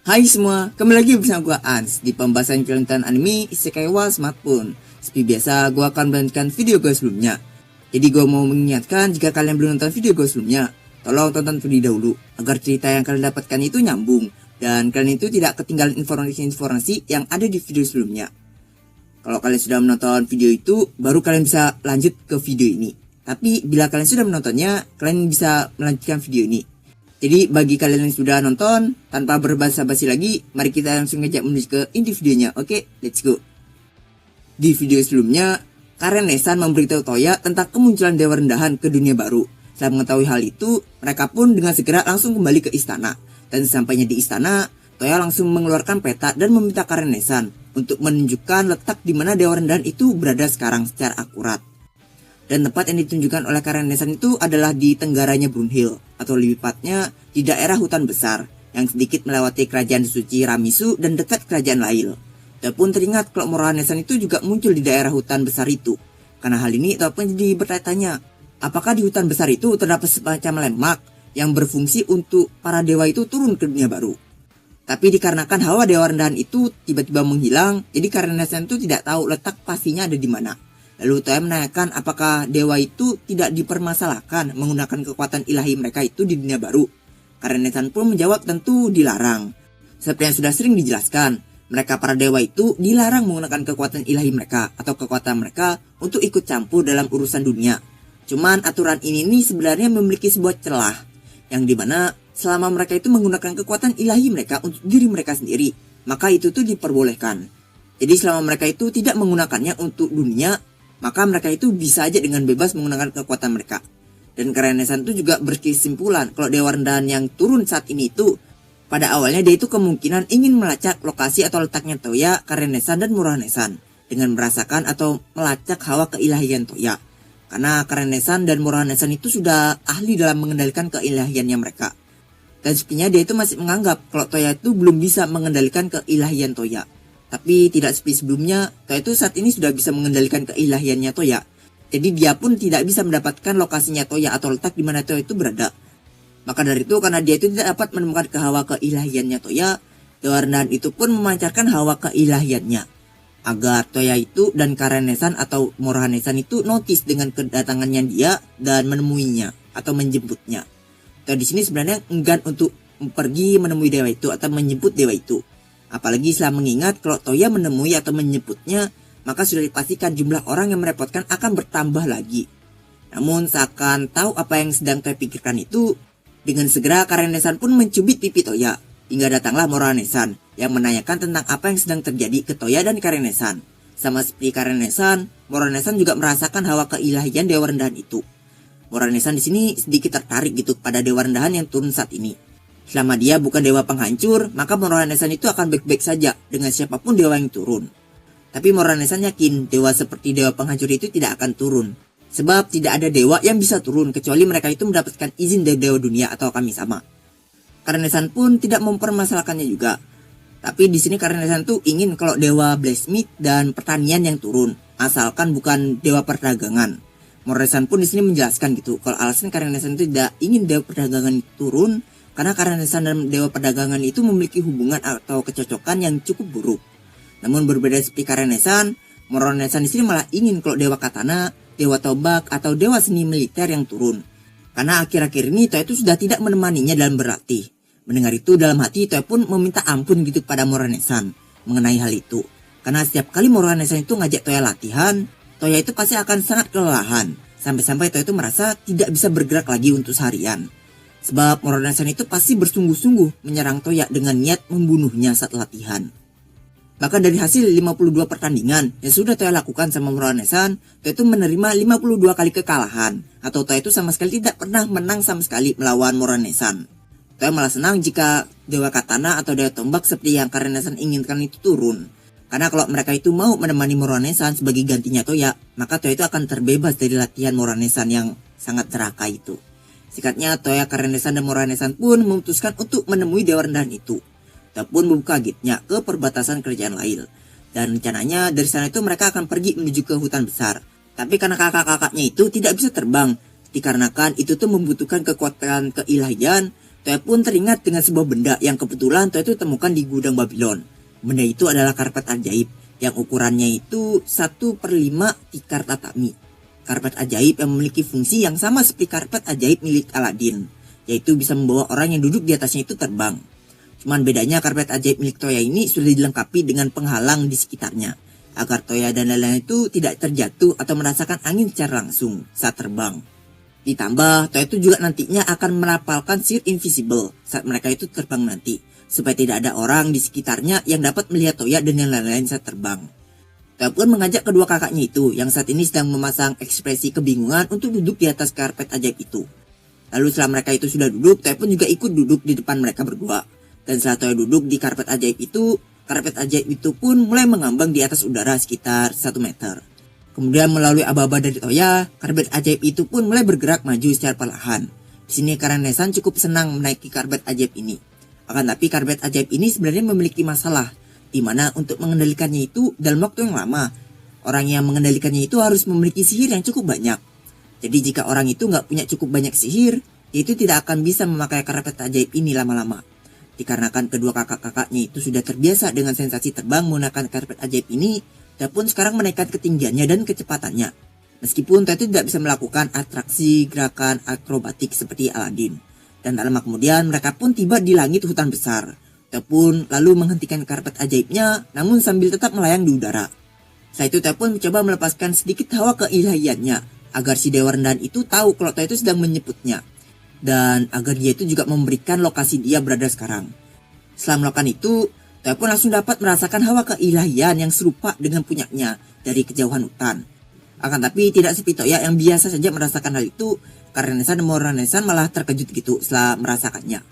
Hai semua, kembali lagi bersama gue Ans di pembahasan kelanjutan anime Isekai wa Smartphone. Seperti biasa, gue akan melanjutkan video gue sebelumnya. Jadi gue mau mengingatkan jika kalian belum nonton video gue sebelumnya, tolong tonton terlebih dahulu agar cerita yang kalian dapatkan itu nyambung dan kalian itu tidak ketinggalan informasi-informasi yang ada di video sebelumnya. Kalau kalian sudah menonton video itu, baru kalian bisa lanjut ke video ini. Tapi bila kalian sudah menontonnya, kalian bisa melanjutkan video ini. Jadi bagi kalian yang sudah nonton, tanpa berbasa-basi lagi, mari kita langsung ngejak menuju ke inti videonya. Oke, let's go. Di video sebelumnya, Karen Nesan memberitahu Toya tentang kemunculan Dewa Rendahan ke dunia baru. Setelah mengetahui hal itu, mereka pun dengan segera langsung kembali ke istana. Dan sesampainya di istana, Toya langsung mengeluarkan peta dan meminta Karen Nesan untuk menunjukkan letak di mana Dewa Rendahan itu berada sekarang secara akurat. Dan tempat yang ditunjukkan oleh Karen Nesan itu adalah di tenggaranya Brunhild, atau lebih tepatnya di daerah hutan besar yang sedikit melewati kerajaan suci Ramisu dan dekat kerajaan Lail. Dia pun teringat kalau Moroha Nesan itu juga muncul di daerah hutan besar itu. Karena hal ini Toya pun jadi bertanya-tanya, apakah di hutan besar itu terdapat semacam landmark yang berfungsi untuk para dewa itu turun ke dunia baru. Tapi dikarenakan hawa Dewa Rendahan itu tiba-tiba menghilang, jadi Karen Nesan itu tidak tahu letak pastinya ada di mana. Lalu Toya menanyakan apakah dewa itu tidak dipermasalahkan menggunakan kekuatan ilahi mereka itu di dunia baru. Karen Nesan pun menjawab tentu dilarang. Seperti yang sudah sering dijelaskan, mereka para dewa itu dilarang menggunakan kekuatan ilahi mereka atau kekuatan mereka untuk ikut campur dalam urusan dunia. Cuman aturan ini nih sebenarnya memiliki sebuah celah, yang dimana selama mereka itu menggunakan kekuatan ilahi mereka untuk diri mereka sendiri, maka itu tuh diperbolehkan. Jadi selama mereka itu tidak menggunakannya untuk dunia, maka mereka itu bisa aja dengan bebas menggunakan kekuatan mereka. Dan Karen Nesan itu juga berkesimpulan kalau Dewa Rendahan yang turun saat ini itu pada awalnya dia itu kemungkinan ingin melacak lokasi atau letaknya Toya, Karen Nesan dan Moroha Nesan dengan merasakan atau melacak hawa keilahian Toya. Karena Karen Nesan dan Moroha Nesan itu sudah ahli dalam mengendalikan keilahiannya mereka. Dan sepertinya dia itu masih menganggap kalau Toya itu belum bisa mengendalikan keilahian Toya. Tapi tidak seperti sebelumnya, Toya itu saat ini sudah bisa mengendalikan keilahiannya Toya. Jadi dia pun tidak bisa mendapatkan lokasinya Toya atau letak di mana Toya itu berada. Maka dari itu, karena dia itu tidak dapat menemukan hawa keilahiannya Toya, Dewa Rendahan itu pun memancarkan hawa keilahiannya. Agar Toya itu dan Karen Nesan atau Moroha Nesan itu notice dengan kedatangannya dia dan menemuinya atau menjemputnya. Toya di sini sebenarnya enggan untuk pergi menemui dewa itu atau menjemput dewa itu. Apalagi setelah mengingat kalau Toya menemui atau menyebutnya, maka sudah dipastikan jumlah orang yang merepotkan akan bertambah lagi. Namun seakan tahu apa yang sedang Toya pikirkan itu, dengan segera Karen Nesan pun mencubit pipi Toya. Hingga datanglah Moroha Nesan yang menanyakan tentang apa yang sedang terjadi ke Toya dan Karen Nesan. Sama seperti Karen Nesan, Moroha Nesan juga merasakan hawa keilahian Dewa Rendahan itu. Moroha Nesan di sini sedikit tertarik gitu pada Dewa Rendahan yang turun saat ini. Selama dia bukan dewa penghancur, maka Moroha Nesan itu akan baik-baik saja dengan siapapun dewa yang turun. Tapi Moroha Nesan yakin dewa seperti dewa penghancur itu tidak akan turun. Sebab tidak ada dewa yang bisa turun kecuali mereka itu mendapatkan izin dari dewa dunia atau kami-sama. Karen Nesan pun tidak mempermasalahkannya juga. Tapi di sini Karen Nesan tuh ingin kalau dewa blacksmith dan pertanian yang turun, asalkan bukan dewa perdagangan. Moroha Nesan pun di sini menjelaskan gitu, kalau alasan Karen Nesan itu tidak ingin dewa perdagangan itu turun, karena Karen Nesan dan dewa perdagangan itu memiliki hubungan atau kecocokan yang cukup buruk. Namun berbeda seperti Karen Nesan, Moroha Nesan di sini malah ingin kalau dewa katana, dewa tombak atau dewa seni militer yang turun. Karena akhir-akhir ini Toya itu sudah tidak menemaninya dalam berlatih. Mendengar itu dalam hati Toya pun meminta ampun gitu pada Moroha Nesan mengenai hal itu. Karena setiap kali Moroha Nesan itu ngajak Toya latihan, Toya itu pasti akan sangat kelelahan. Sampai-sampai Toya itu merasa tidak bisa bergerak lagi untuk seharian. Sebab Moroha Nesan itu pasti bersungguh-sungguh menyerang Toya dengan niat membunuhnya saat latihan. Maka dari hasil 52 pertandingan yang sudah Toya lakukan sama Moroha Nesan, Toya itu menerima 52 kali kekalahan. Atau Toya itu sama sekali tidak pernah menang sama sekali melawan Moroha Nesan. Toya malah senang jika dewa katana atau dewa tombak seperti yang Karen Nesan inginkan itu turun. Karena kalau mereka itu mau menemani Moroha Nesan sebagai gantinya Toya, maka Toya itu akan terbebas dari latihan Moroha Nesan yang sangat neraka itu. Sikatnya Toya, Karen Nesan dan Moroha Nesan pun memutuskan untuk menemui Dewa Rendahan itu. Toya pun membuka gate-nya ke perbatasan kerajaan Lail. Dan rencananya dari sana itu mereka akan pergi menuju ke hutan besar. Tapi karena kakak-kakaknya itu tidak bisa terbang, dikarenakan itu tuh membutuhkan kekuatan keilahian, Toya pun teringat dengan sebuah benda yang kebetulan Toya itu temukan di gudang Babylon. Benda itu adalah karpet ajaib yang ukurannya itu 1/5 tikar tatami. Karpet ajaib yang memiliki fungsi yang sama seperti karpet ajaib milik Aladin, yaitu bisa membawa orang yang duduk di atasnya itu terbang. Cuman bedanya karpet ajaib milik Toya ini sudah dilengkapi dengan penghalang di sekitarnya, agar Toya dan lain-lain itu tidak terjatuh atau merasakan angin secara langsung saat terbang. Ditambah, Toya itu juga nantinya akan merapalkan sihir invisible saat mereka itu terbang nanti, supaya tidak ada orang di sekitarnya yang dapat melihat Toya dan yang lain-lain saat terbang. Toya pun mengajak kedua kakaknya itu yang saat ini sedang memasang ekspresi kebingungan untuk duduk di atas karpet ajaib itu. Lalu setelah mereka itu sudah duduk, Toya pun juga ikut duduk di depan mereka berdua. Dan setelah Toya duduk di karpet ajaib itu pun mulai mengambang di atas udara sekitar 1 meter. Kemudian melalui aba-aba dari Toya, karpet ajaib itu pun mulai bergerak maju secara perlahan. Di sini Karanesan cukup senang menaiki karpet ajaib ini. Akan tapi karpet ajaib ini sebenarnya memiliki masalah, di mana untuk mengendalikannya itu dalam waktu yang lama, orang yang mengendalikannya itu harus memiliki sihir yang cukup banyak. Jadi jika orang itu nggak punya cukup banyak sihir, itu tidak akan bisa memakai karpet ajaib ini lama-lama. Dikarenakan kedua kakak-kakaknya itu sudah terbiasa dengan sensasi terbang menggunakan karpet ajaib ini, Toya pun sekarang menaikkan ketinggiannya dan kecepatannya. Meskipun Toya tidak bisa melakukan atraksi gerakan akrobatik seperti Aladin. Dan tak lama kemudian mereka pun tiba di langit hutan besar. Toya pun lalu menghentikan karpet ajaibnya, namun sambil tetap melayang di udara. Setelah itu Toya pun mencoba melepaskan sedikit hawa keilahiannya, agar si Dewa Rendahan itu tahu kalau Toya itu sedang menyebutnya. Dan agar dia itu juga memberikan lokasi dia berada sekarang. Setelah melakukan itu, Toya pun langsung dapat merasakan hawa keilahian yang serupa dengan punyanya dari kejauhan hutan. Akan tapi tidak seperti Toya yang biasa saja merasakan hal itu, Karanesan dan Moronesan malah terkejut gitu setelah merasakannya.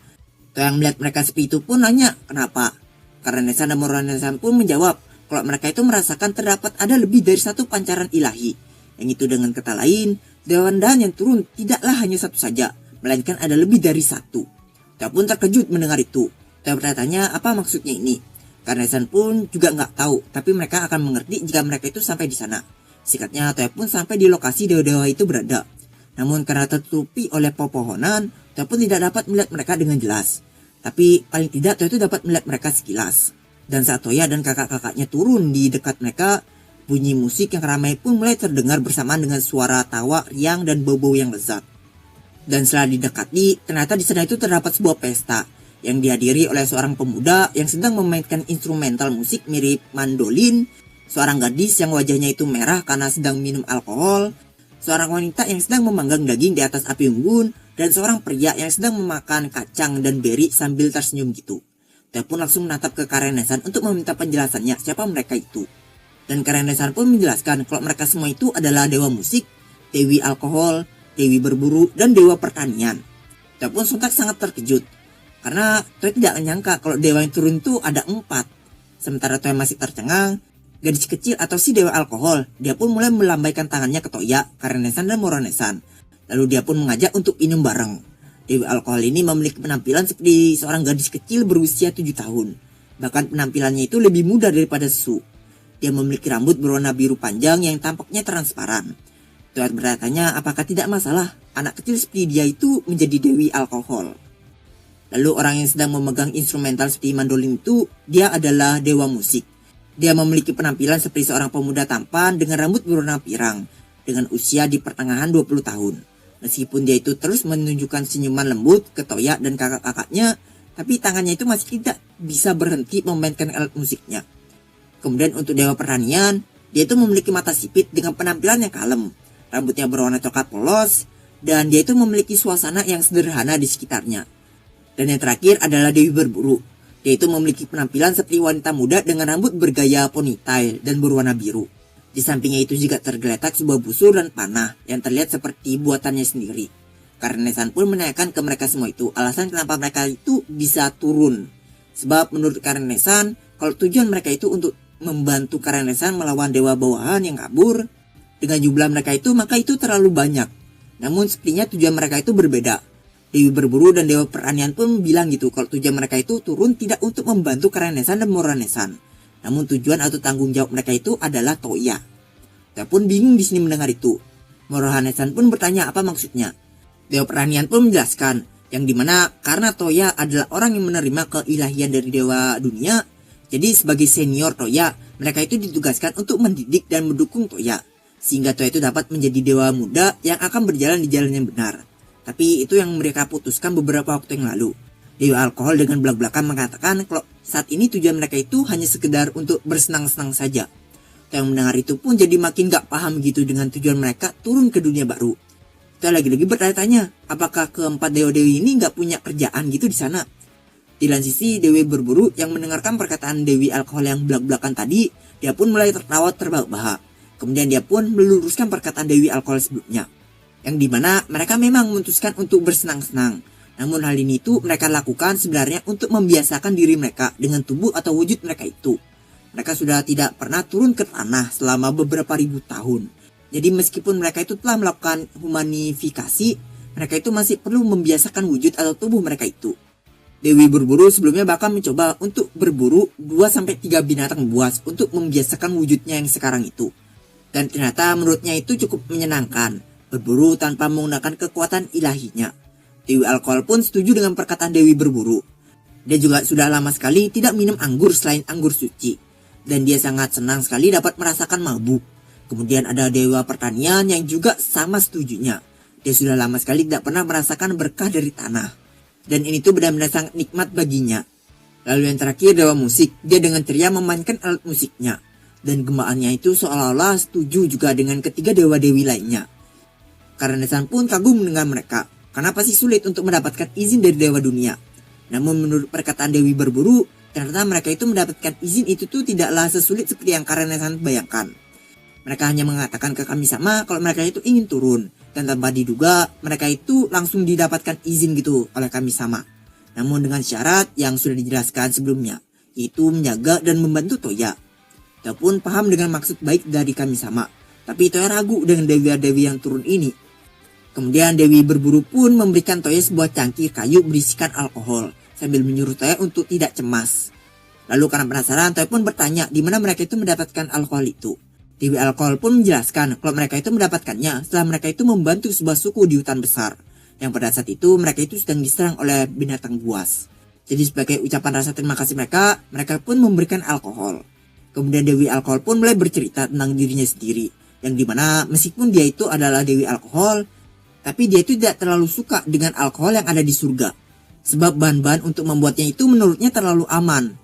Toya yang melihat mereka seperti itu pun nanya kenapa. Karanesan dan Moronesan pun menjawab kalau mereka itu merasakan terdapat ada lebih dari satu pancaran ilahi. Yang itu dengan kata lain, Dewa Rendahan yang turun tidaklah hanya satu saja, melainkan ada lebih dari satu. Toya pun terkejut mendengar itu. Toya bertanya apa maksudnya ini. Karanesan pun juga nggak tahu, tapi mereka akan mengerti jika mereka itu sampai di sana. Singkatnya, Toya pun sampai di lokasi dewa-dewa itu berada. Namun karena tertutupi oleh pepohonan, Toya pun tidak dapat melihat mereka dengan jelas. Tapi paling tidak Toya itu dapat melihat mereka sekilas. Dan saat Toya dan kakak-kakaknya turun di dekat mereka, bunyi musik yang ramai pun mulai terdengar bersamaan dengan suara tawa, riang, dan bau-bau yang lezat. Dan setelah didekati, ternyata di sana itu terdapat sebuah pesta yang dihadiri oleh seorang pemuda yang sedang memainkan instrumental musik mirip mandolin, seorang gadis yang wajahnya itu merah karena sedang minum alkohol, seorang wanita yang sedang memanggang daging di atas api unggun, dan seorang pria yang sedang memakan kacang dan beri sambil tersenyum gitu. Dia pun langsung menatap ke Karanesan untuk meminta penjelasannya siapa mereka itu. Dan Karanesan pun menjelaskan kalau mereka semua itu adalah dewa musik, dewi alkohol, dewi berburu, dan dewa pertanian. Dia pun sontak sangat terkejut. Karena Toya tidak menyangka kalau dewa yang turun itu ada 4. Sementara Toya masih tercengang, gadis kecil atau si dewa alkohol, dia pun mulai melambaikan tangannya ke Toya, Karanesan dan Moronesan. Lalu dia pun mengajak untuk minum bareng. Dewi alkohol ini memiliki penampilan seperti seorang gadis kecil berusia 7 tahun. Bahkan penampilannya itu lebih muda daripada Su. Dia memiliki rambut berwarna biru panjang yang tampaknya transparan. Toya bertanya apakah tidak masalah anak kecil seperti dia itu menjadi dewi alkohol. Lalu orang yang sedang memegang instrumental seperti mandolin itu, dia adalah dewa musik. Dia memiliki penampilan seperti seorang pemuda tampan dengan rambut berwarna pirang, dengan usia di pertengahan 20 tahun. Meskipun dia itu terus menunjukkan senyuman lembut ke Toya dan kakak-kakaknya, tapi tangannya itu masih tidak bisa berhenti memainkan alat musiknya. Kemudian untuk dewa pertanian, dia itu memiliki mata sipit dengan penampilan yang kalem, rambutnya berwarna coklat polos, dan dia itu memiliki suasana yang sederhana di sekitarnya. Dan yang terakhir adalah dewi berburu. Dia itu memiliki penampilan seperti wanita muda dengan rambut bergaya ponytail dan berwarna biru. Di sampingnya itu juga tergeletak sebuah busur dan panah yang terlihat seperti buatannya sendiri. Karanesan pun menanyakan ke mereka semua itu alasan kenapa mereka itu bisa turun. Sebab menurut Karanesan, kalau tujuan mereka itu untuk membantu Karanesan melawan dewa bawahan yang kabur, dengan jumlah mereka itu maka itu terlalu banyak. Namun sepertinya tujuan mereka itu berbeda. Dewi berburu dan dewa pertanian pun bilang gitu kalau tujuan mereka itu turun tidak untuk membantu Karanesan dan Moronesan. Namun tujuan atau tanggung jawab mereka itu adalah Toya. Toya pun bingung di sini mendengar itu. Moronesan pun bertanya apa maksudnya. Dewa pertanian pun menjelaskan Yang dimana karena Toya adalah orang yang menerima keilahian dari dewa dunia, jadi sebagai senior Toya, mereka itu ditugaskan untuk mendidik dan mendukung Toya, sehingga Toya itu dapat menjadi dewa muda yang akan berjalan di jalan yang benar. Tapi itu yang mereka putuskan beberapa waktu yang lalu. Dewi alkohol dengan belak-belakan mengatakan kalau saat ini tujuan mereka itu hanya sekedar untuk bersenang-senang saja. Toya yang mendengar itu pun jadi makin gak paham gitu dengan tujuan mereka turun ke dunia baru. Toya lagi-lagi bertanya-tanya, apakah keempat dewa-dewi ini gak punya kerjaan gitu di sana? Di lain sisi, Dewi berburu yang mendengarkan perkataan Dewi alkohol yang belak-belakan tadi, dia pun mulai tertawa terbahak-bahak. Kemudian dia pun meluruskan perkataan Dewi alkohol sebelumnya, yang dimana mereka memang memutuskan untuk bersenang-senang. Namun hal ini itu mereka lakukan sebenarnya untuk membiasakan diri mereka dengan tubuh atau wujud mereka itu. Mereka sudah tidak pernah turun ke tanah selama beberapa ribu tahun. Jadi meskipun mereka itu telah melakukan humanifikasi, mereka itu masih perlu membiasakan wujud atau tubuh mereka itu. Dewi berburu sebelumnya bahkan mencoba untuk berburu 2-3 binatang buas untuk membiasakan wujudnya yang sekarang itu. Dan ternyata menurutnya itu cukup menyenangkan, berburu tanpa menggunakan kekuatan ilahinya. Dewi alkohol pun setuju dengan perkataan Dewi berburu. Dia juga sudah lama sekali tidak minum anggur selain anggur suci. Dan dia sangat senang sekali dapat merasakan mabuk. Kemudian ada dewa pertanian yang juga sama setujunya. Dia sudah lama sekali tidak pernah merasakan berkah dari tanah. Dan ini tuh benar-benar sangat nikmat baginya. Lalu yang terakhir dewa musik. Dia dengan ceria memainkan alat musiknya. Dan gembaannya itu seolah-olah setuju juga dengan ketiga dewa-dewi lainnya. Karanesan pun kagum dengan mereka. Kenapa sih sulit untuk mendapatkan izin dari dewa dunia? Namun menurut perkataan Dewi berburu, ternyata mereka itu mendapatkan izin itu tuh tidaklah sesulit seperti yang Karanesan bayangkan. Mereka hanya mengatakan ke kami sama kalau mereka itu ingin turun. Dan tanpa diduga mereka itu langsung didapatkan izin gitu oleh kami sama. Namun dengan syarat yang sudah dijelaskan sebelumnya, yaitu menjaga dan membantu Toya. Toya pun paham dengan maksud baik dari kami sama. Tapi Toya ragu dengan dewi-dewi yang turun ini. Kemudian Dewi berburu pun memberikan Toya sebuah cangkir kayu berisikan alkohol. Sambil menyuruh Toya untuk tidak cemas. Lalu karena penasaran Toya pun bertanya di mana mereka itu mendapatkan alkohol itu. Dewi alkohol pun menjelaskan kalau mereka itu mendapatkannya setelah mereka itu membantu sebuah suku di hutan besar. Yang pada saat itu mereka itu sedang diserang oleh binatang buas. Jadi sebagai ucapan rasa terima kasih mereka pun memberikan alkohol. Kemudian Dewi alkohol pun mulai bercerita tentang dirinya sendiri. Yang dimana meskipun dia itu adalah Dewi alkohol, tapi dia itu tidak terlalu suka dengan alkohol yang ada di surga. Sebab bahan-bahan untuk membuatnya itu menurutnya terlalu aman.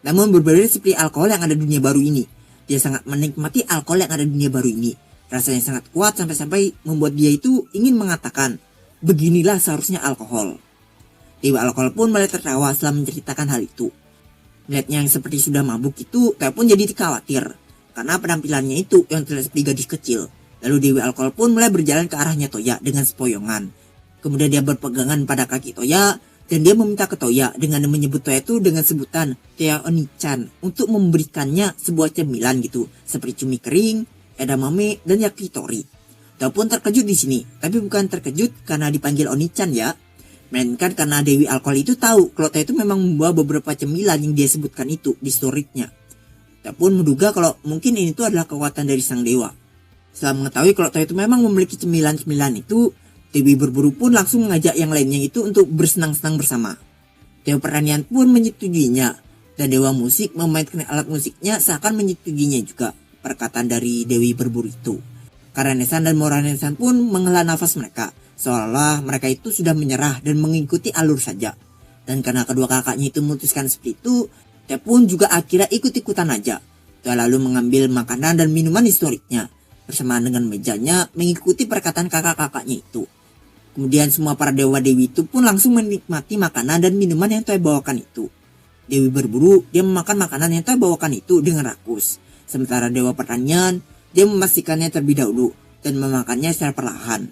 Namun berbeda seperti alkohol yang ada di dunia baru ini. Dia sangat menikmati alkohol yang ada di dunia baru ini. Rasanya sangat kuat sampai-sampai membuat dia itu ingin mengatakan, beginilah seharusnya alkohol. Dewi alkohol pun mulai tertawa setelah menceritakan hal itu. Melihatnya yang seperti sudah mabuk itu, Toya pun jadi khawatir. Karena penampilannya itu yang terlihat seperti gadis kecil. Lalu Dewi alkohol pun mulai berjalan ke arahnya Toya dengan sepoyongan. Kemudian dia berpegangan pada kaki Toya. Dan dia meminta ke Toya dengan menyebut Toya itu dengan sebutan Toya Oni-chan untuk memberikannya sebuah cemilan gitu, seperti cumi kering, edamame, dan yakitori. Toya pun terkejut di sini, tapi bukan terkejut karena dipanggil Oni-chan ya, melainkan karena Dewi alkohol itu tahu kalau Toya itu memang membawa beberapa cemilan yang dia sebutkan itu di storage-nya. Toya pun menduga kalau mungkin ini tuh adalah kekuatan dari sang dewa. Setelah mengetahui kalau Toya itu memang memiliki cemilan-cemilan itu, Dewi berburu pun langsung mengajak yang lainnya itu untuk bersenang-senang bersama. Dewa pertanian pun menyetujuinya, dan dewa musik memainkan alat musiknya seakan menyetujuinya juga. Perkataan dari Dewi berburu itu. Karanesan dan Moranesan pun menghela nafas mereka, seolah mereka itu sudah menyerah dan mengikuti alur saja. Dan karena kedua kakaknya itu memutuskan seperti itu, dia pun juga akhirnya ikut-ikutan aja. Dia lalu mengambil makanan dan minuman historiknya, bersamaan dengan mejanya mengikuti perkataan kakak-kakaknya itu. Kemudian semua para dewa-dewi itu pun langsung menikmati makanan dan minuman yang Toya bawakan itu. Dewi berburu, dia memakan makanan yang Toya bawakan itu dengan rakus. Sementara dewa pertanian, dia memastikannya terlebih dahulu dan memakannya secara perlahan.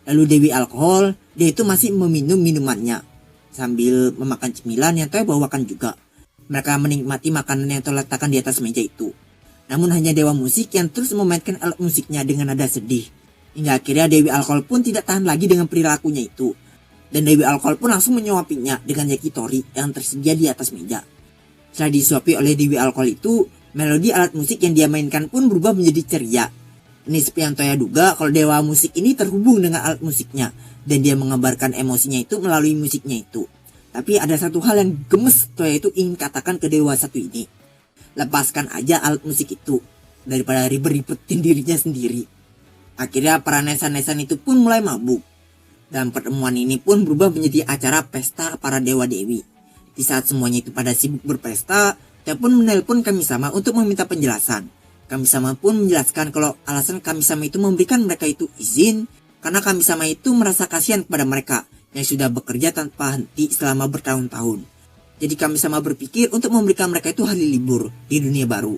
Lalu Dewi alkohol, dia itu masih meminum minumannya sambil memakan cemilan yang Toya bawakan juga. Mereka menikmati makanan yang Toya letakkan di atas meja itu. Namun hanya dewa musik yang terus memainkan alat musiknya dengan nada sedih. Hingga akhirnya Dewi alkohol pun tidak tahan lagi dengan perilakunya itu. Dan Dewi alkohol pun langsung menyuapinya dengan yakitori yang tersedia di atas meja. Setelah disuapi oleh Dewi alkohol itu, melodi alat musik yang dia mainkan pun berubah menjadi ceria. Ini seperti yang Toya duga kalau dewa musik ini terhubung dengan alat musiknya. dan dia mengabarkan emosinya itu melalui musiknya itu. Tapi ada satu hal yang gemes Toya itu ingin katakan ke dewa satu ini. Lepaskan aja alat musik itu daripada ribet-ribetin dirinya sendiri. Akhirnya para nesan-nesan itu pun mulai mabuk. Dan pertemuan ini pun berubah menjadi acara pesta para dewa-dewi. Di saat semuanya itu pada sibuk berpesta, Toya pun menelpon Kami-sama untuk meminta penjelasan. Kami-sama pun menjelaskan kalau alasan Kami-sama itu memberikan mereka itu izin karena Kami-sama itu merasa kasihan kepada mereka yang sudah bekerja tanpa henti selama bertahun-tahun. Jadi Kami-sama berpikir untuk memberikan mereka itu hari libur di dunia baru.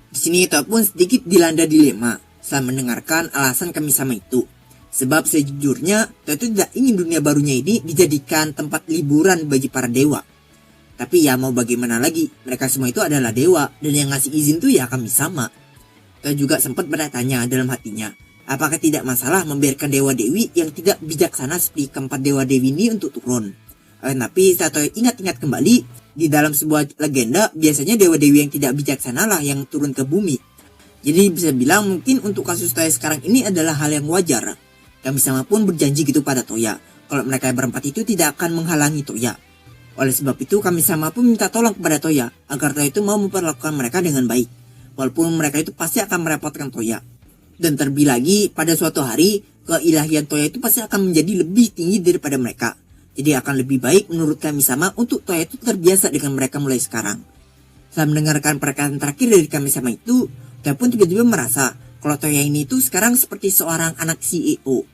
Di sini Toya pun sedikit dilanda dilema setelah mendengarkan alasan Kami-sama itu. Sebab sejujurnya Toya itu tidak ingin dunia barunya ini dijadikan tempat liburan bagi para dewa. Tapi ya mau bagaimana lagi, mereka semua itu adalah dewa dan yang ngasih izin tuh ya Kami-sama. Toya juga sempat bertanya dalam hatinya, apakah tidak masalah membiarkan dewa-dewi yang tidak bijaksana seperti keempat dewa-dewi ini untuk turun. Tapi saat Toya ingat-ingat kembali, di dalam sebuah legenda biasanya dewa-dewi yang tidak bijaksana lah yang turun ke bumi. Jadi bisa bilang mungkin untuk kasus Toya sekarang ini adalah hal yang wajar. Kami-sama pun berjanji gitu pada Toya, kalau mereka berempat itu tidak akan menghalangi Toya. Oleh sebab itu Kami-sama pun minta tolong kepada Toya agar Toya itu mau memperlakukan mereka dengan baik. Walaupun mereka itu pasti akan merepotkan Toya. Dan terlebih lagi pada suatu hari keilahian Toya itu pasti akan menjadi lebih tinggi daripada mereka. Jadi akan lebih baik menurut Kami-sama untuk Toya itu terbiasa dengan mereka mulai sekarang. Setelah mendengarkan perkataan terakhir dari Kami-sama itu, Toya pun tiba-tiba merasa kalau Toya ini itu sekarang seperti seorang anak CEO.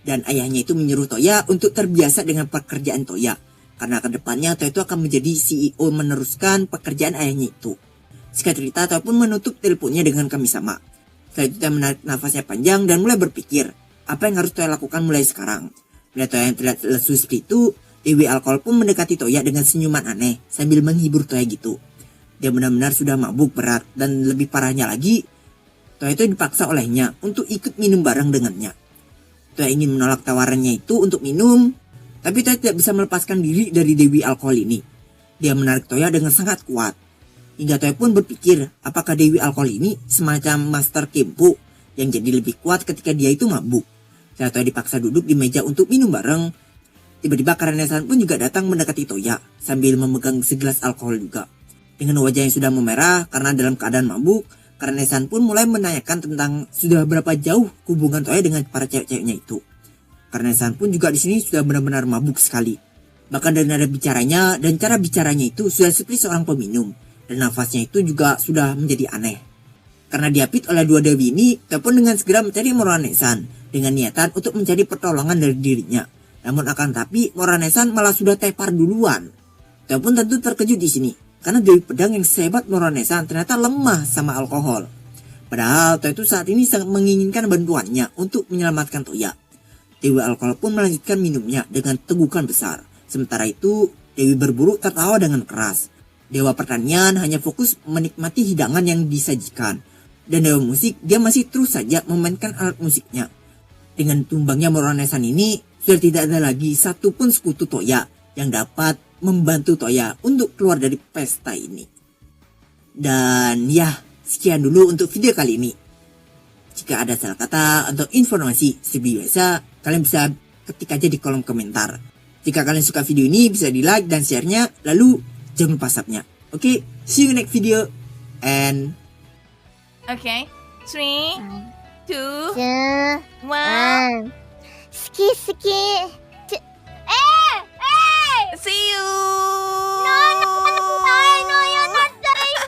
Dan ayahnya itu menyuruh Toya untuk terbiasa dengan pekerjaan Toya. Karena kedepannya Toya itu akan menjadi CEO meneruskan pekerjaan ayahnya itu. Singkat cerita Toya pun menutup teleponnya dengan Kami-sama. Setelah itu Toya menarik nafasnya panjang dan mulai berpikir apa yang harus Toya lakukan mulai sekarang. Melihat Toya yang terlihat lesu seperti itu, Dewi Alkohol pun mendekati Toya dengan senyuman aneh sambil menghibur Toya gitu. Dia benar-benar sudah mabuk berat dan lebih parahnya lagi, Toya itu dipaksa olehnya untuk ikut minum bareng dengannya. Toya ingin menolak tawarannya itu untuk minum, tapi Toya tidak bisa melepaskan diri dari Dewi Alkohol ini. Dia menarik Toya dengan sangat kuat. Hingga Toya pun berpikir apakah Dewi Alkohol ini semacam Master Kempo yang jadi lebih kuat ketika dia itu mabuk. Saat Toya dipaksa duduk di meja untuk minum bareng, tiba-tiba Karanesan pun juga datang mendekati Toya sambil memegang segelas alkohol juga. Dengan wajah yang sudah memerah karena dalam keadaan mabuk, Karanesan pun mulai menanyakan tentang sudah berapa jauh hubungan Toya dengan para cewek-ceweknya itu. Karanesan pun juga di sini sudah benar-benar mabuk sekali. Bahkan dari nada bicaranya dan cara bicaranya itu sudah seperti seorang peminum. Dan nafasnya itu juga sudah menjadi aneh. Karena diapit oleh dua dewi ini, Toya pun dengan segera mencari Moronesan dengan niatan untuk mencari pertolongan dari dirinya. Namun akan tapi Moronesan malah sudah tepar duluan. Toya pun tentu terkejut di sini karena Dewi Pedang yang sehebat Moronesan ternyata lemah sama alkohol. Padahal Toya itu saat ini sangat menginginkan bantuannya untuk menyelamatkan Toya. Dewi Alkohol pun melanjutkan minumnya dengan tegukan besar. Sementara itu Dewi Berburu tertawa dengan keras. Dewa Pertanian hanya fokus menikmati hidangan yang disajikan. Dan Dewa Musik dia masih terus saja memainkan alat musiknya. Dengan tumbangnya Moronesan ini, sudah tidak ada lagi satupun sekutu Toya yang dapat membantu Toya untuk keluar dari pesta ini. Dan ya, sekian dulu untuk video kali ini. Jika ada salah kata atau informasi seperti biasa, kalian bisa ketik aja di kolom komentar. Jika kalian suka video ini, bisa di like dan share-nya, lalu jangan lupa subnya. Oke, see you next video, and... Okay, 3, 2, 1. 好き好き。See you! No, no, no, no, no, you're not dying.